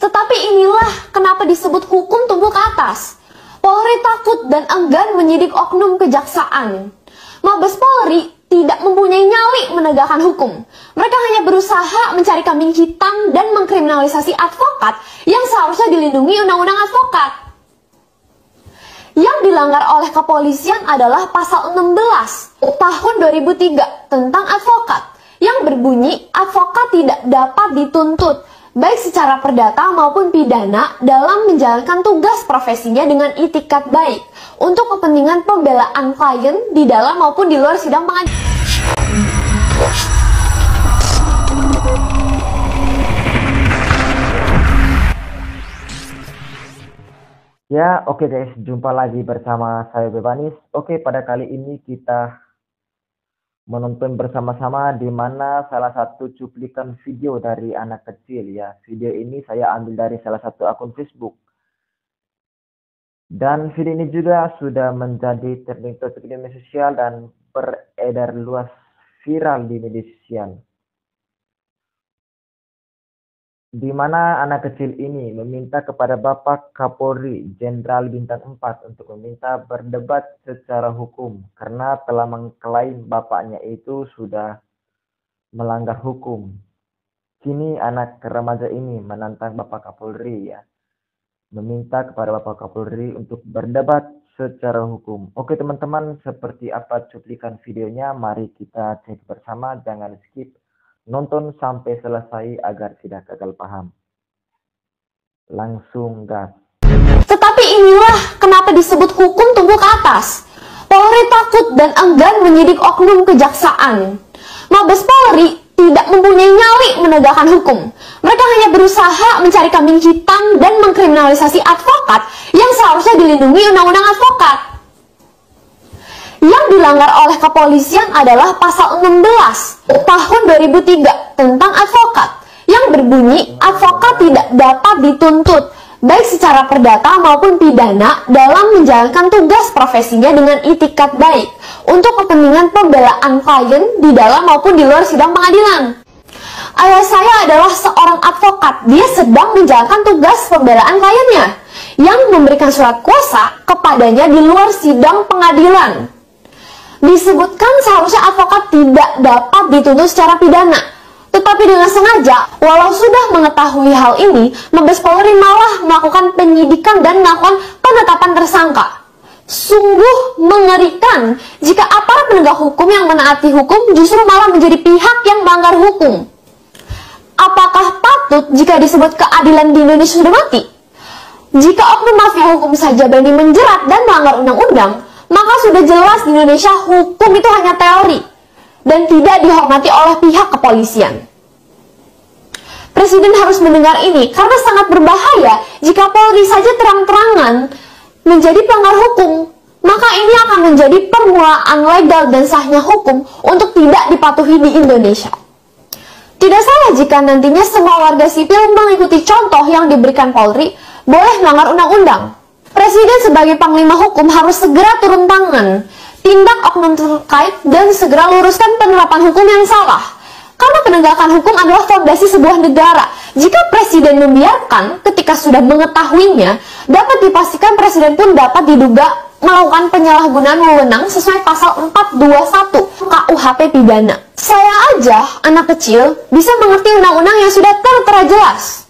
Tetapi inilah kenapa disebut hukum tumbuh ke atas. Polri takut dan enggan menyidik oknum kejaksaan. Mabes Polri tidak mempunyai nyali menegakkan hukum. Mereka hanya berusaha mencari kambing hitam dan mengkriminalisasi advokat yang seharusnya dilindungi undang-undang advokat. Yang dilanggar oleh kepolisian adalah pasal 16 tahun 2003 tentang advokat yang berbunyi advokat tidak dapat dituntut baik secara perdata maupun pidana dalam menjalankan tugas profesinya dengan itikat baik untuk kepentingan pembelaan klien di dalam maupun di luar sidang pengadilan. Ya, oke guys, jumpa lagi bersama saya Bebanis. Oke, pada kali ini kita menonton bersama-sama di mana salah satu cuplikan video dari anak kecil ya. Video ini saya ambil dari salah satu akun Facebook. Dan video ini juga sudah menjadi trending topic di media sosial dan beredar luas viral di media sosial. Di mana anak kecil ini meminta kepada Bapak Kapolri Jenderal Bintang 4 untuk meminta berdebat secara hukum karena telah mengklaim bapaknya itu sudah melanggar hukum. Kini anak remaja ini menantang Bapak Kapolri ya, meminta kepada Bapak Kapolri untuk berdebat secara hukum. Oke teman-teman, seperti apa cuplikan videonya? Mari kita cek bersama, jangan skip. Nonton sampai selesai agar tidak gagal paham. Langsung gas. Tetapi inilah kenapa disebut hukum tumbuh ke atas. Polri takut dan enggan menyidik oknum kejaksaan. Mabes Polri tidak mempunyai nyali menegakkan hukum. Mereka hanya berusaha mencari kambing hitam dan mengkriminalisasi advokat yang seharusnya dilindungi undang-undang advokat. Yang dilanggar oleh kepolisian adalah pasal 16 tahun 2003 tentang advokat yang berbunyi advokat tidak dapat dituntut baik secara perdata maupun pidana dalam menjalankan tugas profesinya dengan itikat baik untuk kepentingan pembelaan klien di dalam maupun di luar sidang pengadilan. Ayah saya adalah seorang advokat. Dia sedang menjalankan tugas pembelaan kliennya yang memberikan surat kuasa kepadanya di luar sidang pengadilan. Disebutkan seharusnya advokat tidak dapat dituntut secara pidana. Tetapi dengan sengaja, walau sudah mengetahui hal ini, Mabes Polri malah melakukan penyidikan dan melakukan penetapan tersangka. Sungguh mengerikan jika aparat penegak hukum yang menaati hukum justru malah menjadi pihak yang melanggar hukum. Apakah patut jika disebut keadilan di Indonesia sudah mati? Jika oknum mafia hukum saja berani menjerat dan melanggar undang-undang, maka sudah jelas di Indonesia hukum itu hanya teori dan tidak dihormati oleh pihak kepolisian. Presiden harus mendengar ini karena sangat berbahaya jika Polri saja terang-terangan menjadi pelanggar hukum, maka ini akan menjadi permulaan legal dan sahnya hukum untuk tidak dipatuhi di Indonesia. Tidak salah jika nantinya semua warga sipil mengikuti contoh yang diberikan Polri, boleh melanggar undang-undang. Presiden sebagai panglima hukum harus segera turun tangan, tindak oknum terkait dan segera luruskan penerapan hukum yang salah. Karena penegakan hukum adalah fondasi sebuah negara. Jika presiden membiarkan ketika sudah mengetahuinya, dapat dipastikan presiden pun dapat diduga melakukan penyalahgunaan wewenang sesuai pasal 421 KUHP pidana. Saya aja, anak kecil, bisa mengerti undang-undang yang sudah tertera jelas.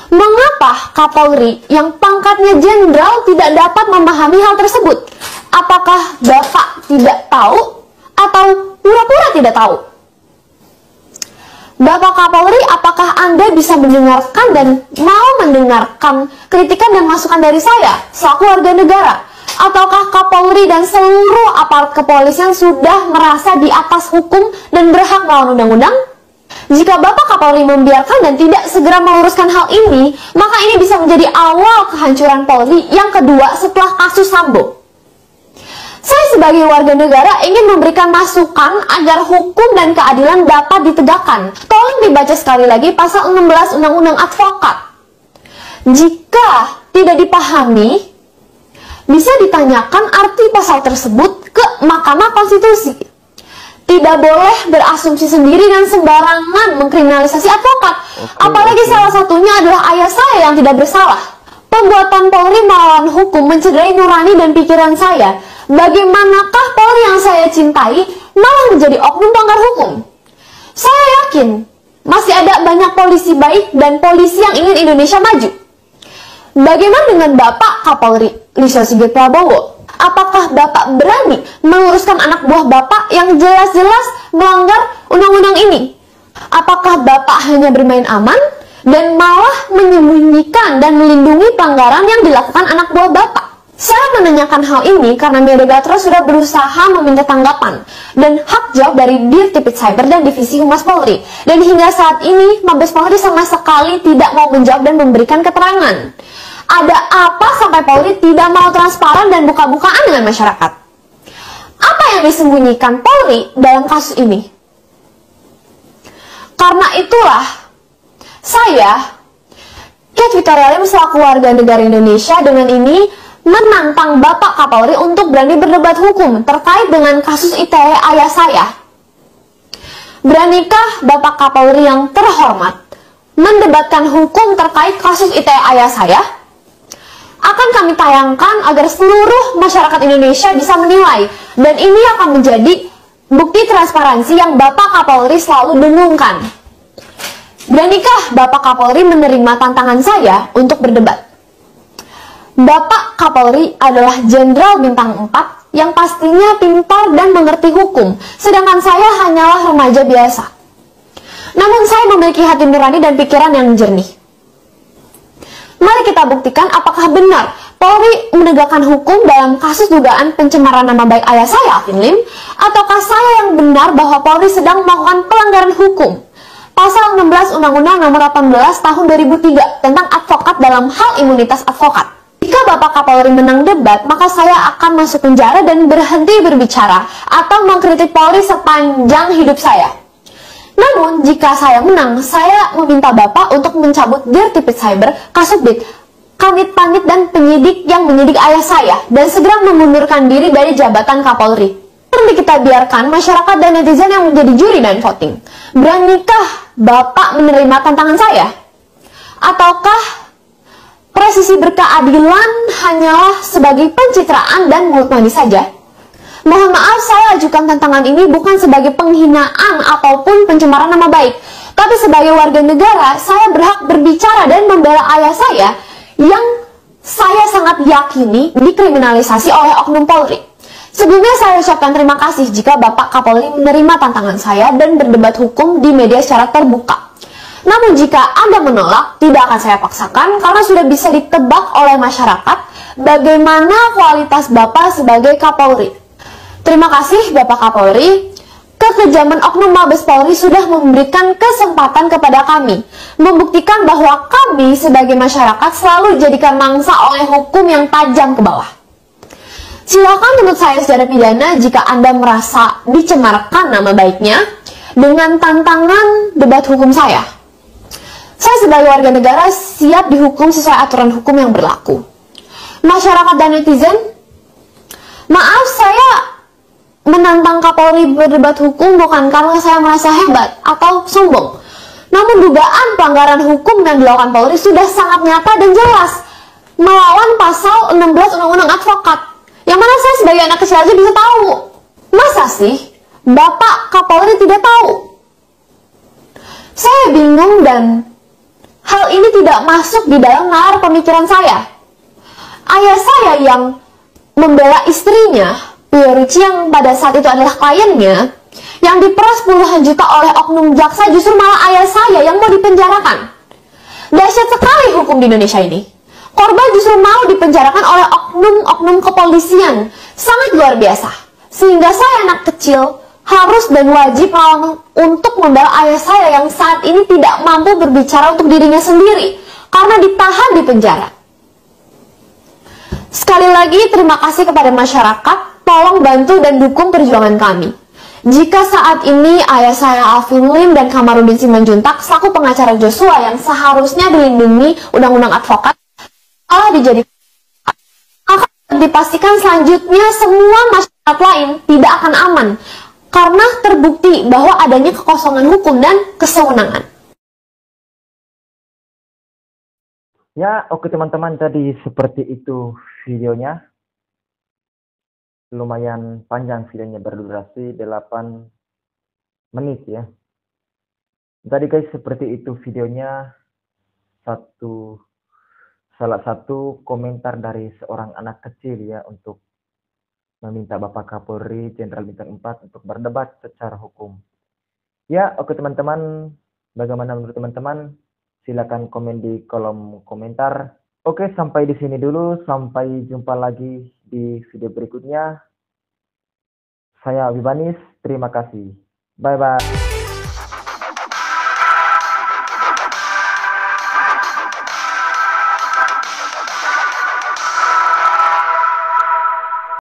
Mengapa Kapolri yang pangkatnya jenderal tidak dapat memahami hal tersebut? Apakah Bapak tidak tahu atau pura-pura tidak tahu? Bapak Kapolri, apakah Anda bisa mendengarkan dan mau mendengarkan kritikan dan masukan dari saya selaku warga negara? Ataukah Kapolri dan seluruh aparat kepolisian sudah merasa di atas hukum dan berhak melawan undang-undang? Jika Bapak Kapolri membiarkan dan tidak segera meluruskan hal ini, maka ini bisa menjadi awal kehancuran Polri yang kedua setelah kasus Sambo. Saya sebagai warga negara ingin memberikan masukan agar hukum dan keadilan dapat ditegakkan. Tolong dibaca sekali lagi pasal 16 Undang-Undang Advokat. Jika tidak dipahami, bisa ditanyakan arti pasal tersebut ke Mahkamah Konstitusi. Tidak boleh berasumsi sendiri dan sembarangan mengkriminalisasi advokat. Apalagi salah satunya adalah ayah saya yang tidak bersalah. Perbuatan Polri melawan hukum mencederai nurani dan pikiran saya. Bagaimanakah Polri yang saya cintai malah menjadi oknum pelanggar hukum? Saya yakin masih ada banyak polisi baik dan polisi yang ingin Indonesia maju. Bagaimana dengan Bapak Kapolri Listio Sigit Prabowo? Apakah Bapak berani meluruskan anak buah Bapak yang jelas-jelas melanggar undang-undang ini? Apakah Bapak hanya bermain aman dan malah menyembunyikan dan melindungi pelanggaran yang dilakukan anak buah Bapak? Saya menanyakan hal ini karena Media Gatra sudah berusaha meminta tanggapan dan hak jawab dari Dirtipid Cyber dan Divisi Humas Polri. Dan hingga saat ini, Mabes Polri sama sekali tidak mau menjawab dan memberikan keterangan. Ada apa sampai Polri tidak mau transparan dan buka-bukaan dengan masyarakat? Apa yang disembunyikan Polri dalam kasus ini? Karena itulah, saya, Kate Victoria Lim selaku warga negara Indonesia dengan ini menantang Bapak Kapolri untuk berani berdebat hukum terkait dengan kasus ITE ayah saya. Beranikah Bapak Kapolri yang terhormat mendebatkan hukum terkait kasus ITE ayah saya? Akan kami tayangkan agar seluruh masyarakat Indonesia bisa menilai, dan ini akan menjadi bukti transparansi yang Bapak Kapolri selalu dengungkan. Beranikah Bapak Kapolri menerima tantangan saya untuk berdebat? Bapak Kapolri adalah Jenderal Bintang 4 yang pastinya pintar dan mengerti hukum, sedangkan saya hanyalah remaja biasa. Namun saya memiliki hati nurani dan pikiran yang jernih. Mari kita buktikan apakah benar Polri menegakkan hukum dalam kasus dugaan pencemaran nama baik ayah saya, Alvin Lim, ataukah saya yang benar bahwa Polri sedang melakukan pelanggaran hukum. Pasal 16 Undang-Undang Nomor 18 Tahun 2003 tentang advokat dalam hal imunitas advokat. Jika Bapak Kapolri menang debat, maka saya akan masuk penjara dan berhenti berbicara atau mengkritik Polri sepanjang hidup saya. Namun, jika saya menang, saya meminta Bapak untuk mencabut Dirtipid Cyber, Kasubdit, Kanit-Panit, dan penyidik yang menyidik ayah saya, dan segera mengundurkan diri dari jabatan Kapolri. Nanti kita biarkan masyarakat dan netizen yang menjadi juri dan voting. Beranikah Bapak menerima tantangan saya? Ataukah presisi berkeadilan hanyalah sebagai pencitraan dan mulut manis saja? Mohon maaf, saya ajukan tantangan ini bukan sebagai penghinaan ataupun pencemaran nama baik, tapi sebagai warga negara, saya berhak berbicara dan membela ayah saya yang saya sangat yakini dikriminalisasi oleh oknum Polri. Sebelumnya saya ucapkan terima kasih jika Bapak Kapolri menerima tantangan saya dan berdebat hukum di media secara terbuka. Namun jika Anda menolak, tidak akan saya paksakan karena sudah bisa ditebak oleh masyarakat bagaimana kualitas Bapak sebagai Kapolri. Terima kasih Bapak Kapolri. Kekejaman oknum Mabes Polri sudah memberikan kesempatan kepada kami, membuktikan bahwa kami sebagai masyarakat selalu dijadikan mangsa oleh hukum yang tajam ke bawah. Silakan menurut saya secara pidana jika Anda merasa dicemarkan nama baiknya dengan tantangan debat hukum saya. Saya sebagai warga negara siap dihukum sesuai aturan hukum yang berlaku. Masyarakat dan netizen, maaf saya menantang Kapolri berdebat hukum bukan karena saya merasa hebat atau sombong. Namun dugaan pelanggaran hukum yang dilakukan Polri sudah sangat nyata dan jelas melawan pasal 16 Undang-Undang Advokat, yang mana saya sebagai anak kecil aja bisa tahu. Masa sih Bapak Kapolri tidak tahu? Saya bingung dan hal ini tidak masuk di dalam nalar pemikiran saya. Ayah saya yang membela istrinya, Pio Ricci, yang pada saat itu adalah kliennya, yang diperas puluhan juta oleh oknum jaksa, justru malah ayah saya yang mau dipenjarakan. Dahsyat sekali hukum di Indonesia ini. Korban justru mau dipenjarakan oleh oknum-oknum kepolisian. Sangat luar biasa. Sehingga saya anak kecil harus dan wajib untuk membela ayah saya yang saat ini tidak mampu berbicara untuk dirinya sendiri karena ditahan di penjara. Sekali lagi terima kasih kepada masyarakat, tolong bantu dan dukung perjuangan kami. Jika saat ini ayah saya Alvin Lim dan Kamarudin Simanjuntak selaku pengacara Joshua yang seharusnya dilindungi undang-undang advokat malah dijadikan, akan dipastikan selanjutnya semua masyarakat lain tidak akan aman karena terbukti bahwa adanya kekosongan hukum dan kesewenangan. Ya, oke teman-teman, jadi seperti itu videonya. Lumayan panjang videonya, berdurasi 8 menit ya. Tadi guys, seperti itu videonya. Salah satu komentar dari seorang anak kecil ya, untuk meminta Bapak Kapolri Jenderal Bintang 4 untuk berdebat secara hukum. Ya, oke teman-teman, bagaimana menurut teman-teman? Silakan komen di kolom komentar. Oke, sampai di sini dulu. Sampai jumpa lagi di video berikutnya. Saya Wibanis, terima kasih. Bye-bye.